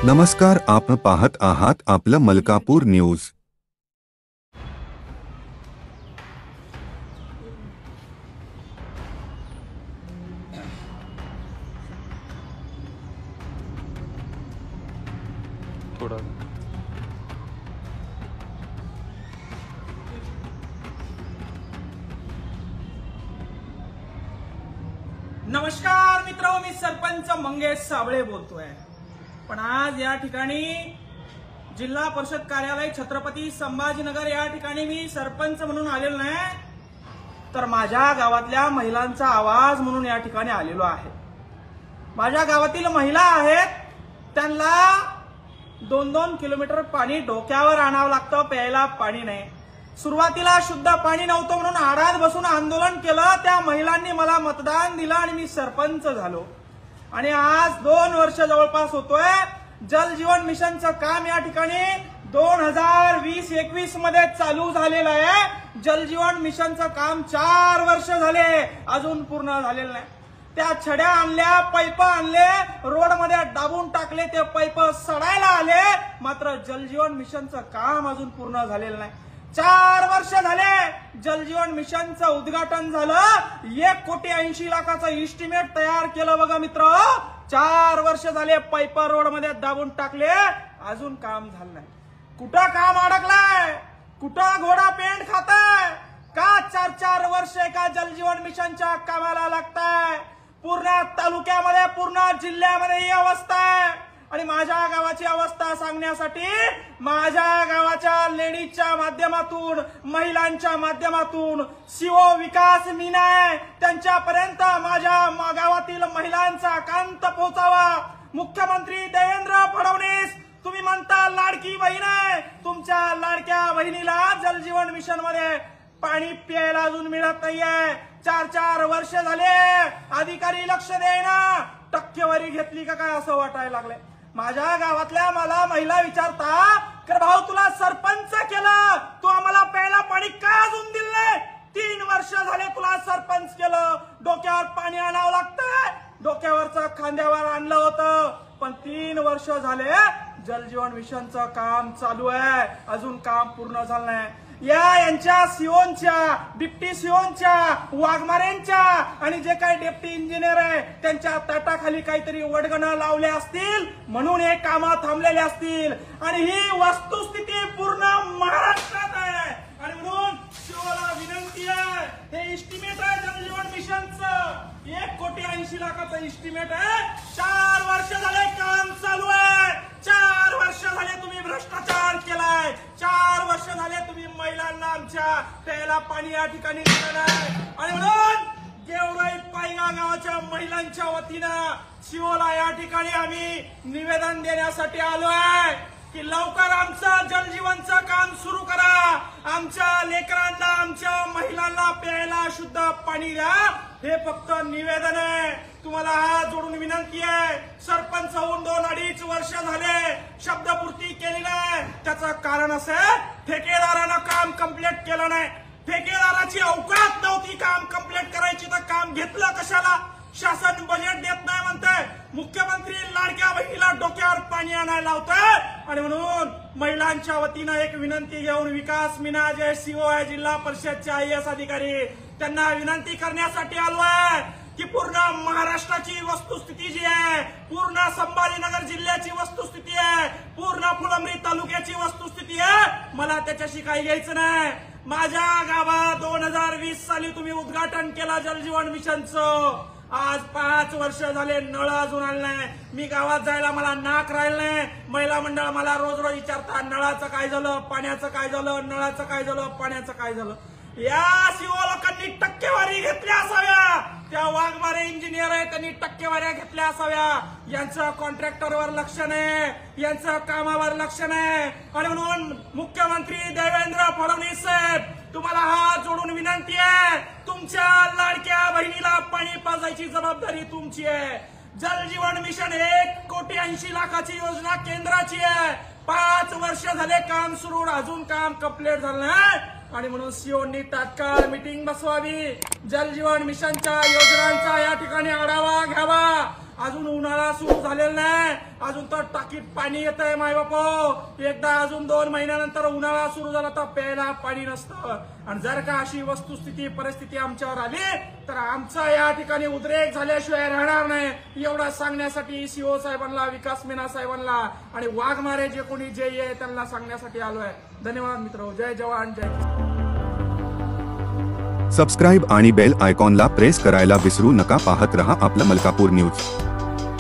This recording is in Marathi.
नमस्कार, आपण पाहत आहात आपलं मलकापूर न्यूज। थोड़ा नमस्कार मित्रो, मी सरपंच मंगेश साबळे बोलतोय। पण आज या ठिकाणी जिल्हा परिषद कार्यालय छत्रपती संभाजीनगर या ठिकाणी मी सरपंच म्हणून आलेलो नाही, तर माझ्या गावातल्या महिलांचा आवाज म्हणून या ठिकाणी आलेलो आहे। माझ्या गावातील महिला आहेत, त्यांना 2-2 किलोमीटर पाणी डोक्यावर आणावं लागतं, प्यायला पाणी नाही। सुरुवातीला शुद्ध पाणी नव्हतं म्हणून आडात बसून आंदोलन केलं, त्या महिलांनी मला मतदान दिलं आणि मी सरपंच झालो। आणि आज 2 वर्ष जवळपास होतोय। जल जीवन मिशनचं काम या ठिकाणी 2020-21 मध्ये चालू झालेलं आहे। जल जीवन मिशनचं काम 4 वर्ष झाले, अजून पूर्ण झालेलं नाही। त्या छड्या आणल्या, पाईप आणले, रोड मध्ये दाबून टाकले, ते पाईप सडायला आले, मात्र जल जीवन मिशनचं काम अजून पूर्ण झालेलं नाही। 4 वर्ष झाले जल जीवन मिशनचं उद्घाटन झालं, 1,80,00,000चं इस्टिमेट तयार केलं बघा मित्र। 4 वर्ष झाले, पाईप रोड मध्ये दाबून टाकले, अजून काम झालं नाही। कुठं काम अडकलाय, कुठं घोडा पेंट खाताय का? 4-4 वर्ष एका जल जीवन मिशनच्या कामाला लागताय। पूर्ण तालुक्यामध्ये, पूर्ण जिल्ह्यामध्ये ही अवस्था आहे। आणि माझ्या गावाची अवस्था सांगण्यासाठी माझ्या गावाच्या लेडीजच्या माध्यमातून, महिलांच्या माध्यमातून सीओ विकास मीना आहे, त्यांच्यापर्यंत माझ्या गावातील महिलांचा कांत पोहोचावा। मुख्यमंत्री देवेंद्र फडणवीस, तुम्ही म्हणता लाडकी बहीण आहे, तुमच्या लाडक्या बहिणीला जल जीवन मिशन मध्ये पाणी प्यायला अजून मिळत नाहीये। 4-4 वर्ष झाले, अधिकारी लक्ष देईना, टक्केवारी घेतली का काय असं वाटायला लागले। माझ्या गावातल्या मला महिला विचारता, कर भाऊ तुला सरपंच केलं, तू आम्हाला प्यायला पाणी का अजून दिलं नाही? 3 वर्ष झाले तुला सरपंच केलं, डोक्यावर पाणी आणावं लागतंय, डोक्यावरचं खांद्यावर आणलं होतं, पण 3 वर्ष झाले जल जीवन मिशनचं काम चालू आहे, अजून काम पूर्ण झालं नाही। यांच्या सीओनच्या, डिप्टी सीओनच्या, वाघमारेंच्या आणि जे काही डेप्टी इंजिनियर आहे त्यांच्या ताटाखाली काहीतरी वडगणं लावले असतील, म्हणून हे कामं थांबलेले असतील। आणि ही वस्तुस्थिती पूर्ण महाराष्ट्रात आहे। आणि म्हणून सीओला विनंती आहे, हे इस्टिमेट आहे जल जीवन मिशनचं, 1,80,00,000चं इस्टिमेट आहे। 4 वर्ष झाले काम चालू आहे, 4 वर्ष झाले तुम्ही भ्रष्टाचार केलाय, 4 वर्ष झाले तुम्ही महिलांना आमच्या प्यायला पाणी या ठिकाणी दिलं नाही। आणि म्हणून गेवराई पायगा गावाच्या महिलांच्या वतीनं सीओला या ठिकाणी आम्ही निवेदन देण्यासाठी आलो आहे की लवकर आमचं जल जीवनचं काम सुरू करा, आमच्या लेकरांना, आमच्या महिलांना प्यायला शुद्ध पाणी द्या। हे फक्त निवेदन आहे, तुम्हाला हात जोडून विनंती आहे। सरपंच होऊन 2-2.5 वर्ष झाले, शब्दपूर्ती केली नाही, त्याचं कारण असं आहे, ठेकेदारानं काम कंप्लीट केलं नाही। ठेकेदाराची अवकात नव्हती काम कंप्लीट करायची, तर काम घेतलं कशाला? शासन बजेट देत नाही म्हणतंय, मुख्यमंत्री लाडक्या बहिणीला डोक्यावर पाणी आणायला लावतंय। आणि म्हणून महिलांच्या वतीनं एक विनंती घेऊन विकास मीना जे सीओ आहे जिल्हा परिषदचे IAS अधिकारी, त्यांना विनंती करण्यासाठी आलो आहे की पूर्ण महाराष्ट्राची वस्तुस्थिती जी आहे, पूर्ण संभाजीनगर जिल्ह्याची वस्तुस्थिती आहे, पूर्ण फुलंब्री तालुक्याची वस्तुस्थिती आहे, मला त्याच्याशी काही घ्यायचं नाही। माझ्या गावात 2020 साली तुम्ही उद्घाटन केला जल जीवन मिशनचं, आज 5 वर्ष झाले नळ अजून आले नाही। मी गावात जायला मला नाक राहिलं नाही। महिला मंडळ मला रोज विचारतात, नळाचं काय झालं, पाण्याचं काय झालं, नळाचं काय झालं, पाण्याचं काय झालं। या सीओ लोकांनी टक्केवारी घेतल्या असाव्या, त्या वाघमारे इंजिनियर आहे त्यांनी टक्केवाऱ्या घेतल्या असाव्या। यांचं कॉन्ट्रॅक्टरवर लक्ष नाही, यांचं कामावर लक्ष नाही। आणि म्हणून मुख्यमंत्री देवेंद्र फडणवीस साहेब, तुम्हाला हात जोडून विनंती आहे, तुमच्या लाडक्या बहिणीला पाणी पाजायची जबाबदारी तुमची आहे। जल जीवन मिशन 1,80,00,000ची योजना केंद्राची आहे, 5 वर्ष झाले काम सुरू, अजून काम कंप्लीट झालं नाही। आणि म्हणून सीओनी तात्काळ मीटिंग बसवावी, जल जीवन मिशनच्या योजनांचा या ठिकाणी आढावा घ्यावा अजून उन्हाळा सुरू झालेला नाही, अजून तर टाकीत पाणी येत आहे माय बापो. एकदा अजून 2 महिन्यानंतर उन्हाळा सुरू झाला तर प्यायला पाणी नसतं. आणि जर का अशी वस्तुस्थिती परिस्थिती आमच्यावर आली तर आमचा या ठिकाणी उद्रेक झाल्याशिवाय राहणार नाही. एवढा सांगण्यासाठी सीओ साहेबांना, विकास मीना साहेबांना आणि वाघमारे जे कोणी जे आहे त्यांना सांगण्यासाठी आलोय. धन्यवाद मित्र. जय जवान जय किसान. सबस्क्राईब आणि बेल आयकॉनला प्रेस करायला विसरू नका. पाहत रहा आपलं मलकापूर न्यूज.